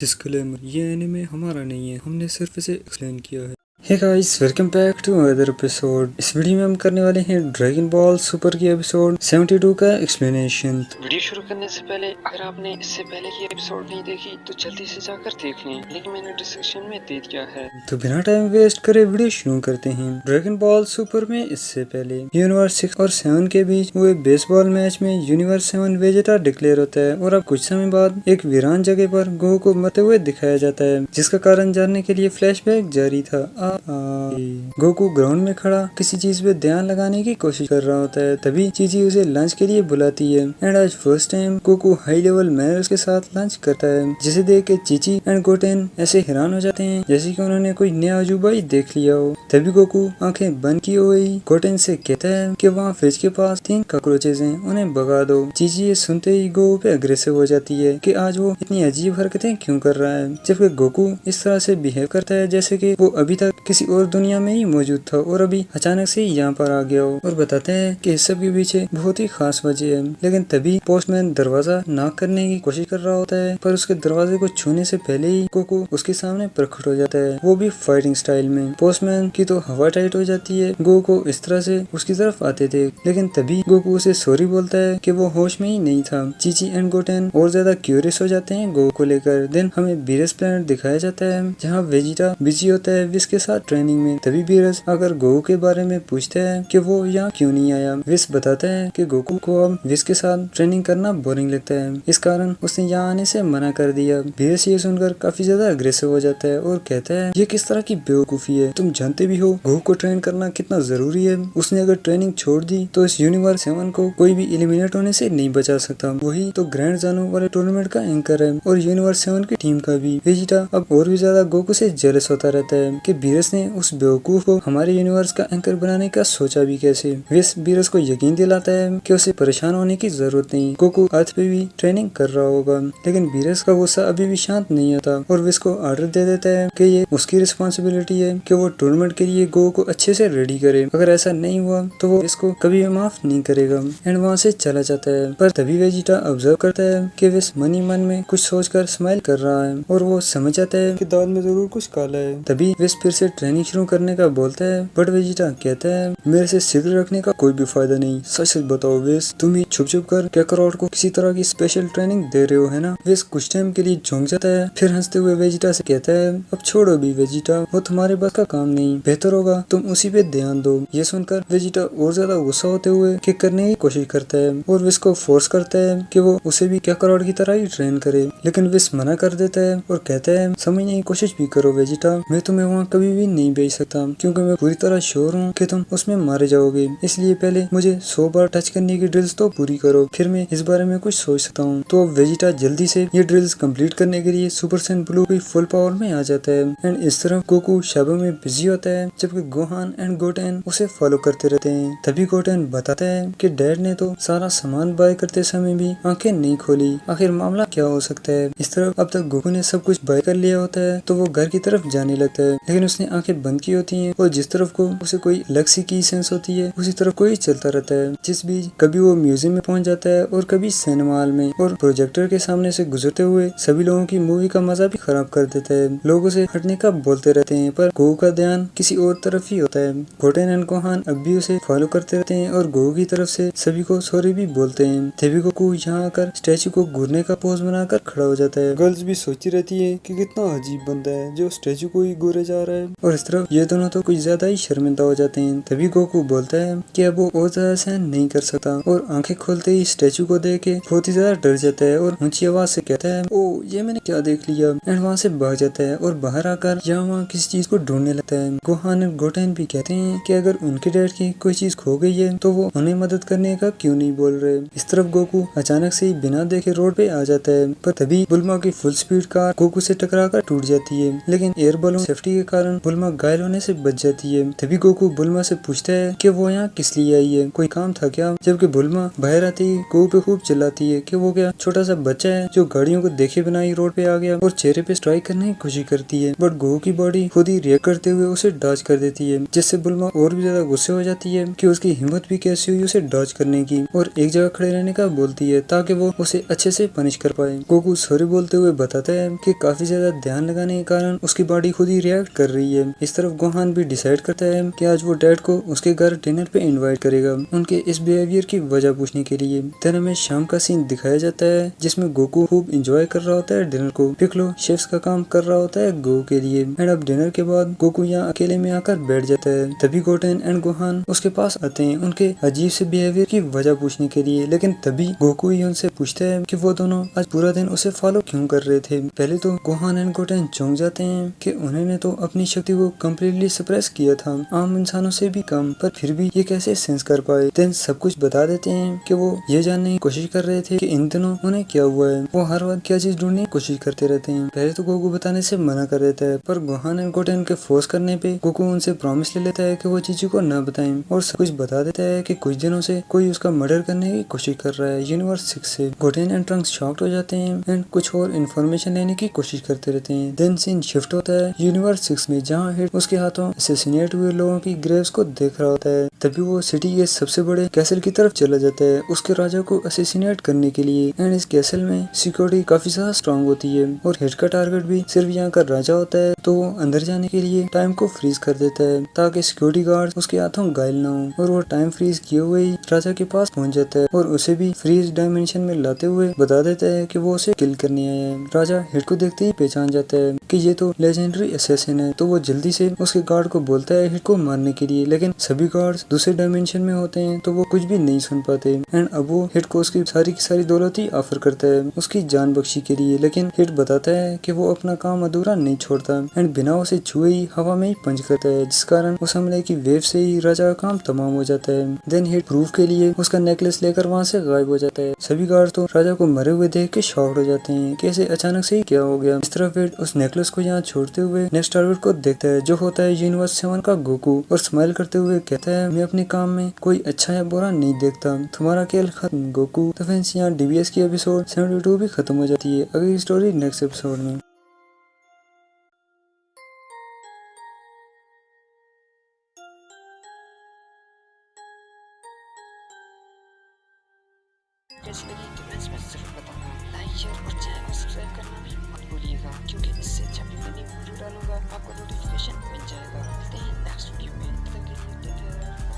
Disclaimer, ये anime हमारा नहीं है, हमने सिर्फ इसे एक्सप्लेन किया है। Hey guys, welcome back to other episode. इस वीडियो में हम करने वाले हैं ड्रैगन बॉल सुपर की एपिसोड 72 का एक्सप्लेनेशन। वीडियो शुरू करने से पहले अगर आपने इससे पहले की एपिसोड नहीं देखी तो जल्दी से जाकर देख लें, लिंक मैंने डिस्क्रिप्शन में दे दिया है। तो बिना टाइम वेस्ट करे वीडियो शुरू करते हैं। ड्रैगन बॉल सुपर में इससे पहले यूनिवर्स 6 और 7 के बीच हुए बेसबॉल मैच में यूनिवर्स 7 विजेता डिक्लेयर होता है और अब कुछ समय बाद एक वीरान जगह पर गोकू को मरते हुए दिखाया जाता है, जिसका कारण जानने के लिए फ्लैशबैक जारी था। गोकू ग्राउंड में खड़ा किसी चीज पे ध्यान लगाने की कोशिश कर रहा होता है, तभी चीची उसे लंच के लिए बुलाती है एंड आज first time Goku high level manners के साथ लंच करता है, जिसे देख के चीची एंड गोटेन ऐसे हैरान हो जाते हैं जैसे कि उन्होंने कोई नया अजूबा ही देख लिया हो। तभी गोकू आंखें बंद किए हुए गोटेन से कहता है कि वहाँ फ्रिज के पास 3 कॉकरोचेस हैं, उन्हें भगा दो। चीची ये सुनते ही गोकू पे अग्रेसिव हो जाती है कि आज वो इतनी अजीब हरकतें क्यों कर रहा है, जबकि गोकू इस तरह से बिहेव करता है जैसे कि वो अभी तक किसी और दुनिया में ही मौजूद था और अभी अचानक से ही यहाँ पर आ गया हो, और बताते हैं कि इस सब के पीछे बहुत ही खास वजह है। लेकिन तभी पोस्टमैन दरवाजा नॉक करने की कोशिश कर रहा होता है, पर उसके दरवाजे को छूने से पहले ही गोकू उसके सामने प्रकट हो जाता है, वो भी फाइटिंग स्टाइल में। पोस्टमैन की तो हवा टाइट हो जाती है गोकू इस तरह से उसकी तरफ आते थे, लेकिन तभी गोकू उसे सॉरी बोलता है कि वो होश में ही नहीं था। चीची एंड गोटेन और ज्यादा क्यूरियस हो जाते हैं गोकू को लेकर। देन हमें बीरस प्लेनेट दिखाया जाता है जहाँ वेजिटा बिजी होता है विस के साथ ट्रेनिंग में। तभी बीरस अगर गोकू के बारे में पूछता है कि वो यहाँ क्यों नहीं आया, विस बताता है कि गोकू को अब विस के साथ ट्रेनिंग करना बोरिंग लगता है, इस कारण उसने यहाँ आने से मना कर दिया। बीरस ये सुनकर काफी ज्यादा अग्रेसिव हो जाता है और कहता है ये किस तरह की बेवकूफी है, तुम जानते भी हो गोकू को ट्रेन करना कितना जरूरी है। उसने अगर ट्रेनिंग छोड़ दी तो इस यूनिवर्स 7 को कोई भी एलिमिनेट होने से नहीं बचा सकता। वही तो ग्रैंड जानू वाले टूर्नामेंट का एंकर है और यूनिवर्स 7 की टीम का भी। वेजिटा अब और भी ज्यादा गोकू से जेलस होता रहता है कि बीरस ने उस बेवकूफ को हमारे यूनिवर्स का एंकर बनाने का सोचा भी कैसे। विस बीरस को यकीन दिलाता है कि उसे परेशान होने की जरूरत नहीं, गोकू अर्थ पे भी ट्रेनिंग कर रहा होगा। लेकिन बीरस का गुस्सा अभी भी शांत नहीं होता और विस को ऑर्डर दे देता है कि ये उसकी रिस्पॉन्सिबिलिटी है कि वो टूर्नामेंट के लिए गोकू को अच्छे से रेडी करे। अगर ऐसा नहीं हुआ तो वो इसको कभी भी माफ नहीं करेगा एंड वहाँ से चला जाता है। पर तभी वेजिटा ऑब्जर्व करता है कि विस मन ही मन में कुछ सोचकर स्माइल कर रहा है और वो समझ जाता है कि दाल में जरूर कुछ काला है। तभी विस फिर से ट्रेनिंग शुरू करने का बोलता है, बट वेजिटा कहता है मेरे से सीक्रेट रखने का कोई भी फायदा नहीं, सच सच बताओ विस, तुम ही छुप छुप कर कैकरॉट को किसी तरह की स्पेशल ट्रेनिंग दे रहे हो है ना। विस कुछ टाइम के लिए झोंक जाता है, फिर हंसते हुए वेजिटा से कहता है अब छोड़ो भी वेजिटा, वो तुम्हारे बस का काम नहीं, बेहतर होगा तुम उसी पे ध्यान दो। ये सुनकर वेजिटा और ज्यादा गुस्सा होते हुए किक करने की कोशिश करता है और विस को फोर्स करता है कि वो उसे भी कैकरॉट की तरह ही ट्रेन करे, लेकिन विस मना कर देता है और कहता है समझने की कोशिश भी करो वेजिटा, मैं तुम्हें वहाँ कभी भी नहीं भेज सकता क्योंकि मैं पूरी तरह श्योर हूँ कि तुम उसमें मारे जाओगे, इसलिए पहले मुझे 100 बार टच करने की ड्रिल्स तो पूरी करो, फिर मैं इस बारे में कुछ सोच सकता हूँ। तो अब वेजिटा जल्दी से ये ड्रिल्स कंप्लीट करने के लिए सुपर सैयन ब्लू की फुल पावर में आ जाता है एंड इस तरह गोकू शबों में बिजी होता है, जबकि गोहान एंड गोटेन उसे फॉलो करते रहते हैं। तभी गोटेन बताता है कि डैड ने तो सारा सामान बाय करते समय भी आंखें नहीं खोली, आखिर मामला क्या हो सकता है। इस तरह अब तक गोकू ने सब कुछ बाय कर लिया होता है तो वो घर की तरफ जाने लगता है, लेकिन उसने आंखें बंद की होती हैं और जिस तरफ को उसे कोई अलग सी की सेंस होती है उसी तरफ कोई चलता रहता है। जिस बीच कभी वो म्यूजियम में पहुंच जाता है और कभी सिनेमा हॉल में, और प्रोजेक्टर के सामने से गुजरते हुए सभी लोगों की मूवी का मजा भी खराब कर देता है। लोग उसे हटने का बोलते रहते हैं पर गोकू का ध्यान किसी और तरफ ही होता है। गोटेन एंड गोहान अब भी उसे फॉलो करते रहते हैं और गोकू की तरफ से सभी को सॉरी भी बोलते हैं। तभी गोकू यहाँ आकर स्टैचू को घूरने का पोज बनाकर खड़ा हो जाता है। गर्ल्स भी सोचती रहती है कि कितना अजीब बंदा है जो स्टैचू को ही घूरे जा रहा है, और इस तरफ ये दोनों तो कुछ ज्यादा ही शर्मिंदा हो जाते हैं। तभी गोकू बोलता है कि अब वो और ज्यादा सहन नहीं कर सकता और आंखें खोलते ही स्टैचू को देख के बहुत ही ज्यादा डर जाता है और ऊंची आवाज से कहता है ओ ये मैंने क्या देख लिया, एंड वहाँ से भाग जाता है और बाहर आकर यहाँ वहाँ किसी चीज को ढूंढने लगता है। गोहान और गोटेन भी कहते हैं कि अगर उनके डैड की कोई चीज खो गई है तो वो उन्हें मदद करने का क्यों नहीं बोल रहे। इस तरफ गोकू अचानक से ही बिना देखे रोड पे आ जाता है, पर तभी बुल्मा की फुल स्पीड कार गोकू से टकरा कर टूट जाती है, लेकिन एयर बलून सेफ्टी के कारण बुल्मा घायल होने से बच जाती है। तभी गोकू बुल्मा से पूछता है कि वो यहाँ किस लिए आई है, कोई काम था क्या? जबकि बुल्मा बाहर आती ही गोकू पे खूब चिल्लाती है कि वो क्या छोटा सा बच्चा है जो गाड़ियों को देखे बिना ही रोड पे आ गया और चेहरे पे स्ट्राइक करने की कोशिश करती है। बट गोकू की बॉडी खुद ही रिएक्ट करते हुए उसे डॉज कर देती है, जिससे बुल्मा और भी ज्यादा गुस्से हो जाती है कि उसकी हिम्मत भी कैसी हुई उसे डॉज करने की, और एक जगह खड़े रहने का बोलती है ताकि वो उसे अच्छे से पनिश कर पाए। गोकू सॉरी बोलते हुए बताता है कि काफी ज्यादा ध्यान लगाने के कारण उसकी बॉडी खुद ही रिएक्ट कर रही है। इस तरफ गोहान भी डिसाइड करता है कि आज वो डैड को उसके घर डिनर पे इनवाइट करेगा उनके इस बिहेवियर की वजह पूछने के लिए। देन हमें शाम का सीन दिखाया जाता है जिसमें गोकू खूब इंजॉय कर रहा होता है डिनर को। पिक्लो शेफ्स का काम कर रहा होता है गोकू के लिए। एंड अब डिनर के बाद गोकू यहाँ अकेले में आकर बैठ जाता है। तभी गोटेन एंड गोहान उसके पास आते हैं उनके अजीब से बिहेवियर की वजह पूछने के लिए, लेकिन तभी गोकू ही उनसे पूछता है कि वो दोनों आज पूरा दिन उसे फॉलो क्यों कर रहे थे। पहले तो गोहान एंड गोटेन चौंक जाते हैं कि उन्होंने तो अपनी शक्ति को कम्प्लीटली सप्रेस किया था, आम इंसानों से भी कम, पर फिर भी ये कैसे सेंस कर पाए। देन सब कुछ बता देते हैं कि वो ये जानने की कोशिश कर रहे थे कि इन दिनों उन्हें क्या हुआ है। वो हर वक्त क्या चीज ढूंढने की कोशिश करते रहते हैं। पहले तो गोकू बताने से मना कर देता है, पर गोहान एंड गोटेन के फोर्स करने पे गोकू उनसे प्रॉमिस ले लेता है कि वो चीजों को न बताएं, और सब कुछ बता देता है कि कुछ दिनों से कोई उसका मर्डर करने की कोशिश कर रहा है यूनिवर्स 6 से। गोटेन एंड ट्रंक्स शॉक्ड हो जाते हैं एंड कुछ और इन्फॉर्मेशन लेने की कोशिश करते रहते हैं। देन सीन शिफ्ट होता है यूनिवर्स 6 में, जहाँ हिट उसके हाथों असैसिनेट हुए लोगों की ग्रेव्स को देख रहा होता है। तभी वो सिटी के सबसे बड़े कैसल की तरफ चला जाता है उसके राजा को असैसिनेट करने के लिए। एंड इस कैसल में सिक्योरिटी काफी ज्यादा स्ट्रॉन्ग होती है और हिट का टारगेट भी सिर्फ यहाँ का राजा होता है, तो वो अंदर जाने के लिए टाइम को फ्रीज कर देता है ताकि सिक्योरिटी गार्ड उसके हाथों घायल ना हो, और वो टाइम फ्रीज किए हुए ही राजा के पास पहुंच जाता है और उसे भी फ्रीज डायमेंशन में लाते हुए बता देता है कि वो उसे किल करने आया है। राजा हिट को देखते ही पहचान जाता है कि ये तो लेजेंडरी असैसिन है, तो वो जल्दी से उसके गार्ड को बोलता है हिट को मारने के लिए, लेकिन सभी गार्ड्स दूसरे डायमेंशन में होते हैं तो वो कुछ भी नहीं सुन पाते। एंड अब वो हिट को उसकी सारी की सारी दौलत ही ऑफर करता है उसकी जान बख्शी के लिए, लेकिन हिट बताता है कि वो अपना काम अधूरा नहीं छोड़ता एंड बिना उसे छुए ही हवा में ही पंच करता है, जिस कारण उस हमले की वेव से ही राजा का काम तमाम हो जाता है। देन हिट प्रूफ के लिए उसका नेकलेस लेकर वहाँ से गायब हो जाता है। सभी गार्ड तो राजा को मरे हुए देख के शॉक्ड हो जाते हैं कि ऐसे अचानक से ही क्या हो गया। इस तरफ हिट उस नेकलेस को यहाँ छोड़ते हुए नेक्स्ट टारगेट को देखता है जो होता है यूनिवर्स 7 का गोकू, और स्माइल करते हुए कहता है मैं अपने काम में कोई अच्छा या बुरा नहीं देखता, तुम्हारा खेल खत्म गोकू। तो फ्रेंड्स यहाँ डीबीएस की एपिसोड 72 भी खत्म हो जाती है। अगली स्टोरी नेक्स्ट एपिसोड में। कैसी लगी कमेंट्स में जरूर बताना। लाइक शेयर और चैनल को सब्सक्राइब करना भी मत भूलिएगा, क्योंकि इससे जब भी मैं वीडियो डालूंगा आपको नोटिफिकेशन मिल जाएगा। मिलते हैं नेक्स्ट वीडियो में, तब तक के लिए टेक केयर।